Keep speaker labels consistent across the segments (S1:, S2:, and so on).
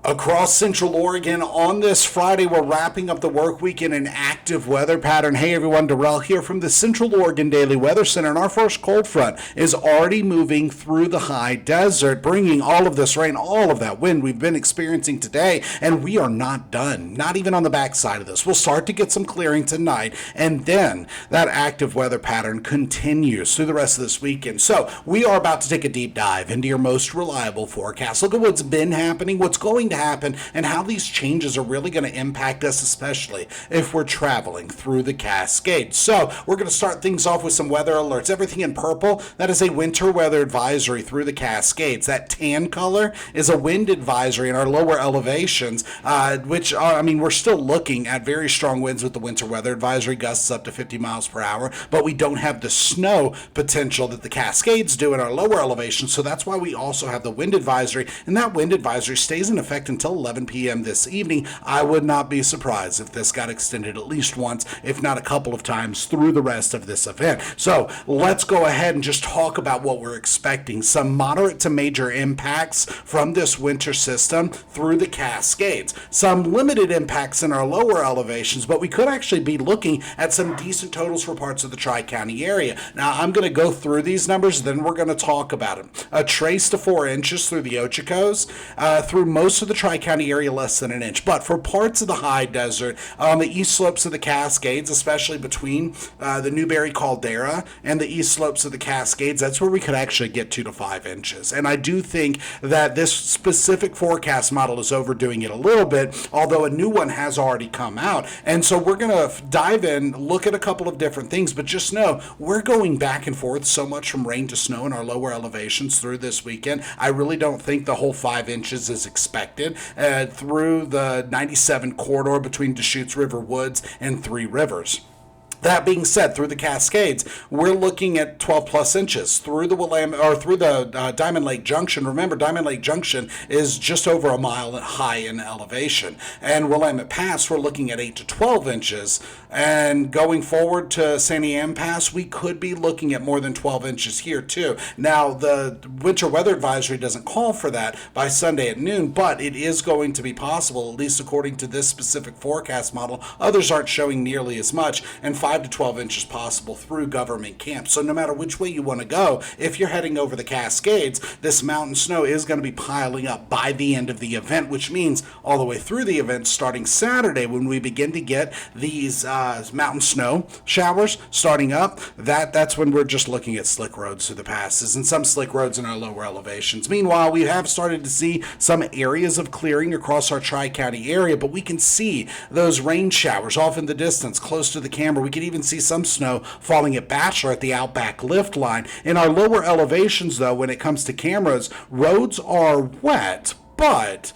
S1: Across Central Oregon on this Friday, we're wrapping up the work week in an active weather pattern. Hey everyone, Darrell here from the Central Oregon Daily Weather Center, and our first cold front is already moving through the high desert, bringing all of this rain, all of that wind we've been experiencing today, and we are not done, not even on the backside of this. We'll start to get some clearing tonight, and then that active weather pattern continues through the rest of this weekend. So we are about to take a deep dive into your most reliable forecast. Look at what's been happening, what's going to happen, and how these changes are really going to impact us, especially if we're traveling through the Cascades. So we're going to start things off with some weather alerts. Everything in purple, that is a winter weather advisory through the Cascades. That tan color is a wind advisory in our lower elevations, which are, we're still looking at very strong winds with the winter weather advisory, gusts up to 50 miles per hour, but we don't have the snow potential that the Cascades do in our lower elevations, so that's why we also have the wind advisory, and that wind advisory stays in effect until 11 p.m. this evening. I would not be surprised if this got extended at least once, if not a couple of times, through the rest of this event. So let's go ahead and just talk about what we're expecting. Some moderate to major impacts from this winter system through the Cascades. Some limited impacts in our lower elevations, but we could actually be looking at some decent totals for parts of the Tri-County area. Now, I'm going to go through these numbers, then we're going to talk about them. A trace to 4 inches through the Ochocos, through most of the Tri-County area less than an inch. But for parts of the high desert, on the east slopes of the Cascades, especially between the Newberry Caldera and the east slopes of the Cascades, that's where we could actually get 2 to 5 inches. And I do think that this specific forecast model is overdoing it a little bit, although a new one has already come out. And so we're going to dive in, look at a couple of different things, but just know we're going back and forth so much from rain to snow in our lower elevations through this weekend. I really don't think the whole 5 inches is expected through the 97 corridor between Deschutes River Woods and Three Rivers. That being said, through the Cascades, we're looking at 12 plus inches through the Diamond Lake Junction. Remember, Diamond Lake Junction is just over a mile high in elevation. And Willamette Pass, we're looking at 8 to 12 inches. And going forward to Santiam Pass, we could be looking at more than 12 inches here too. Now, the winter weather advisory doesn't call for that by Sunday at noon, but it is going to be possible, at least according to this specific forecast model. Others aren't showing nearly as much, and 5 to 12 inches possible through government camps. So no matter which way you want to go, if you're heading over the Cascades, this mountain snow is going to be piling up by the end of the event, which means all the way through the event starting Saturday when we begin to get these mountain snow showers starting up, that's when we're just looking at slick roads through the passes and some slick roads in our lower elevations. Meanwhile, we have started to see some areas of clearing across our Tri-County area, but we can see those rain showers off in the distance close to the camera. We can even see some snow falling at Bachelor at the Outback Lift line. In our lower elevations, though, when it comes to cameras, roads are wet, but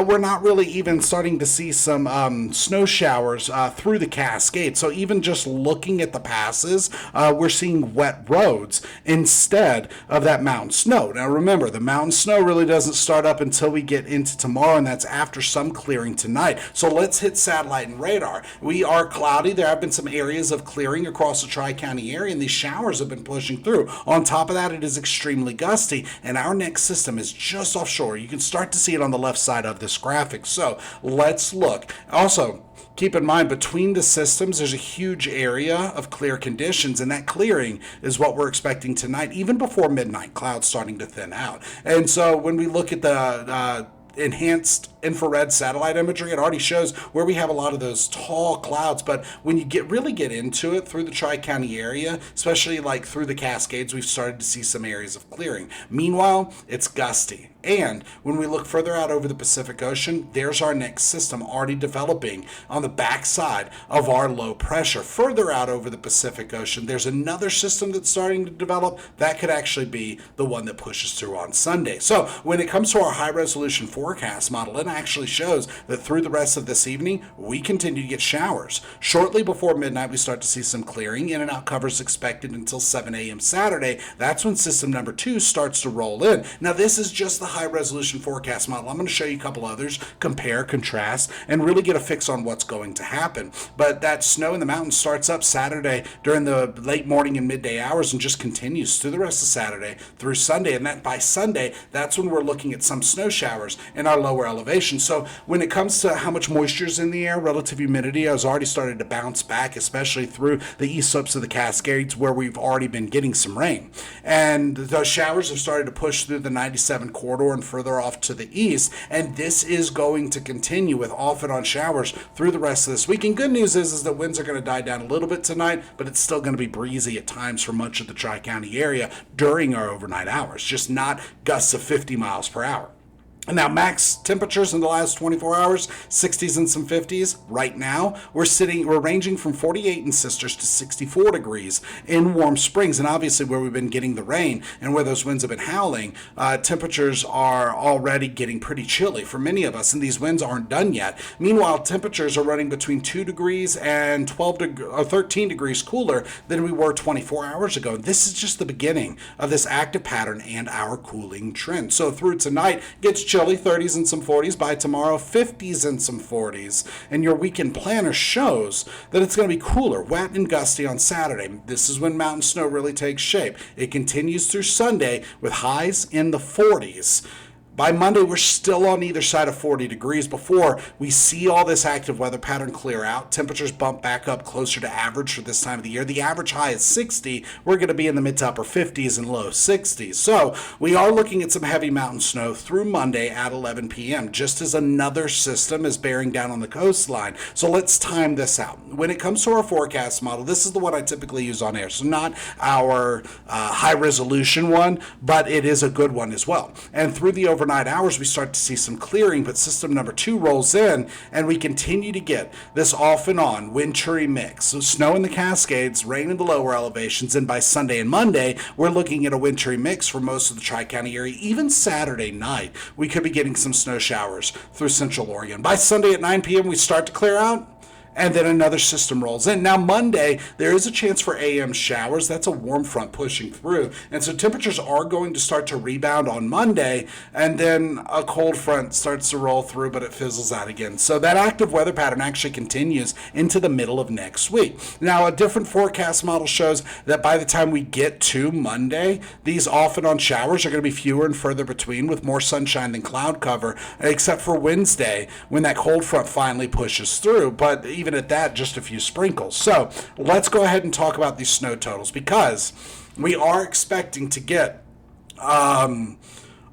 S1: we're not really even starting to see some snow showers through the Cascade. So even just looking at the passes, we're seeing wet roads instead of that mountain snow. Now remember, the mountain snow really doesn't start up until we get into tomorrow, and that's after some clearing tonight. So let's hit satellite and radar. We are cloudy. There have been some areas of clearing across the Tri-County area, and these showers have been pushing through. On top of that, it is extremely gusty, and our next system is just offshore. You can start to see it on the left side of this graphic. So let's look. Also, keep in mind, between the systems, there's a huge area of clear conditions, and that clearing is what we're expecting tonight, even before midnight, clouds starting to thin out. And so when we look at the enhanced infrared satellite imagery, it already shows where we have a lot of those tall clouds. But when you really get into it through the Tri-County area, especially like through the Cascades, we've started to see some areas of clearing. Meanwhile, it's gusty. And when we look further out over the Pacific Ocean, there's our next system already developing on the backside of our low pressure. Further out over the Pacific Ocean, there's another system that's starting to develop. That could actually be the one that pushes through on Sunday. So when it comes to our high resolution forecast model, it actually shows that through the rest of this evening, we continue to get showers. Shortly before midnight, we start to see some clearing. In and out covers expected until 7 a.m. Saturday. That's when system number 2 starts to roll in. Now, this is just the high resolution forecast model. I'm going to show you a couple others, compare, contrast, and really get a fix on what's going to happen. But that snow in the mountains starts up Saturday during the late morning and midday hours and just continues through the rest of Saturday through Sunday. And that by Sunday, that's when we're looking at some snow showers. in our lower elevation. So when it comes to how much moisture is in the air, relative humidity has already started to bounce back, especially through the east slopes of the Cascades where we've already been getting some rain. And those showers have started to push through the 97 corridor and further off to the east. And this is going to continue with off and on showers through the rest of this week. And good news is that winds are going to die down a little bit tonight, but it's still going to be breezy at times for much of the Tri-County area during our overnight hours, just not gusts of 50 miles per hour. Now, max temperatures in the last 24 hours, 60s and some 50s. Right now, we're ranging from 48 in Sisters to 64 degrees in Warm Springs. And obviously, where we've been getting the rain and where those winds have been howling, temperatures are already getting pretty chilly for many of us, and these winds aren't done yet. Meanwhile, temperatures are running between 2 degrees and 13 degrees cooler than we were 24 hours ago. This is just the beginning of this active pattern and our cooling trend. So through tonight, gets chilly, 30s and some 40s. By tomorrow, 50s and some 40s. And your weekend planner shows that it's going to be cooler, wet and gusty on Saturday. This is when mountain snow really takes shape. It continues through Sunday with highs in the 40s. By Monday, we're still on either side of 40 degrees before we see all this active weather pattern clear out. Temperatures bump back up closer to average for this time of the year. The average high is 60. We're going to be in the mid to upper 50s and low 60s. So we are looking at some heavy mountain snow through Monday at 11 p.m., just as another system is bearing down on the coastline. So let's time this out. When it comes to our forecast model, this is the one I typically use on air. So not our high resolution one, but it is a good one as well. And through the overnight hours, we start to see some clearing, but system number 2 rolls in, and we continue to get this off and on wintry mix. So snow in the Cascades, rain in the lower elevations, and by Sunday and Monday, we're looking at a wintry mix for most of the Tri-County area. Even Saturday night, we could be getting some snow showers through Central Oregon. By Sunday at 9 p.m., we start to clear out, and then another system rolls in. Now, Monday, there is a chance for AM showers. That's a warm front pushing through. And so temperatures are going to start to rebound on Monday, and then a cold front starts to roll through, but it fizzles out again. So that active weather pattern actually continues into the middle of next week. Now, a different forecast model shows that by the time we get to Monday, these off and on showers are going to be fewer and further between, with more sunshine than cloud cover, except for Wednesday, when that cold front finally pushes through. But even at that, just a few sprinkles. So let's go ahead and talk about these snow totals, because we are expecting to get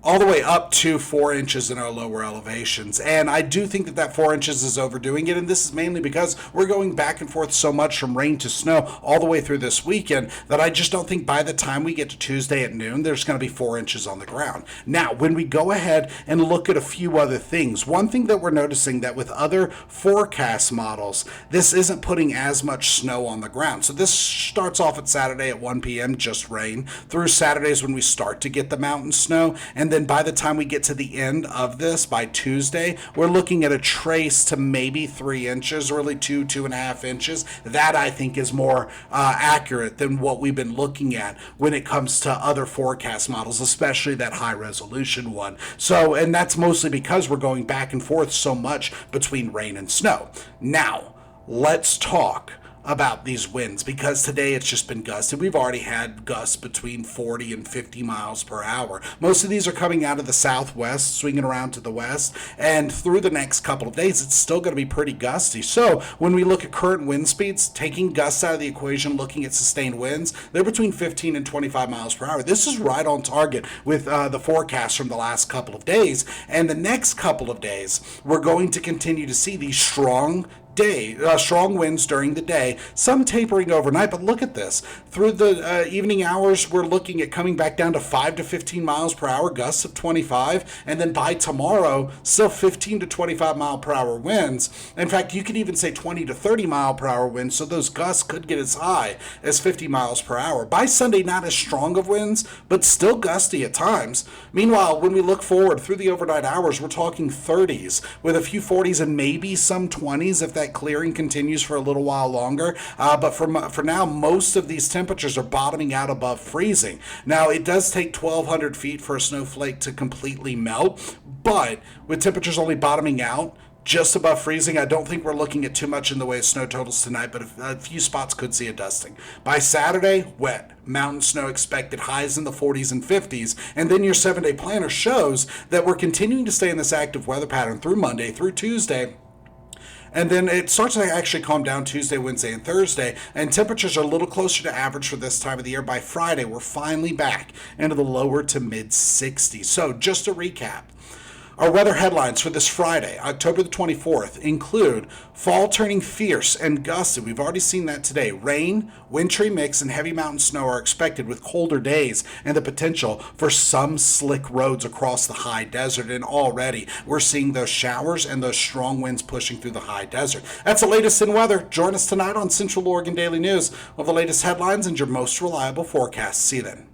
S1: all the way up to 4 inches in our lower elevations. And I do think that 4 inches is overdoing it, and this is mainly because we're going back and forth so much from rain to snow all the way through this weekend that I just don't think by the time we get to Tuesday at noon, there's going to be 4 inches on the ground. Now, when we go ahead and look at a few other things, one thing that we're noticing that with other forecast models, this isn't putting as much snow on the ground. So this starts off at Saturday at 1 p.m., just rain, through Saturdays when we start to get the mountain snow, and then by the time we get to the end of this, by Tuesday, we're looking at a trace to maybe 3 inches, really 2.5 inches. That, I think, is more accurate than what we've been looking at when it comes to other forecast models, especially that high resolution one. So, and that's mostly because we're going back and forth so much between rain and snow. Now, let's talk about these winds, because today it's just been gusty. We've already had gusts between 40 and 50 miles per hour. Most of these are coming out of the southwest, swinging around to the west, and through the next couple of days, it's still going to be pretty gusty. So when we look at current wind speeds, taking gusts out of the equation, looking at sustained winds, they're between 15 and 25 miles per hour. This is right on target with the forecast from the last couple of days. And the next couple of days, we're going to continue to see these strong winds during the day, some tapering overnight. But look at this. Through the evening hours, we're looking at coming back down to 5 to 15 miles per hour, gusts of 25. And then by tomorrow, still 15 to 25 mile per hour winds. In fact, you could even say 20 to 30 mile per hour winds. So those gusts could get as high as 50 miles per hour. By Sunday, not as strong of winds, but still gusty at times. Meanwhile, when we look forward through the overnight hours, we're talking 30s with a few 40s and maybe some 20s if that clearing continues for a little while longer. But for now, most of these temperatures are bottoming out above freezing. Now, it does take 1,200 feet for a snowflake to completely melt, but with temperatures only bottoming out just above freezing. I don't think we're looking at too much in the way of snow totals tonight, but a few spots could see a dusting. By Saturday, wet. Mountain snow expected, highs in the 40s and 50s. And then your 7-day planner shows that we're continuing to stay in this active weather pattern through Monday, through Tuesday. And then it starts to actually calm down Tuesday, Wednesday, and Thursday. And temperatures are a little closer to average for this time of the year. By Friday, we're finally back into the lower to mid 60s. So just to recap, our weather headlines for this Friday, October the 24th, include fall turning fierce and gusty. We've already seen that today. Rain, wintry mix, and heavy mountain snow are expected with colder days and the potential for some slick roads across the high desert. And already we're seeing those showers and those strong winds pushing through the high desert. That's the latest in weather. Join us tonight on Central Oregon Daily News with the latest headlines and your most reliable forecast. See you then.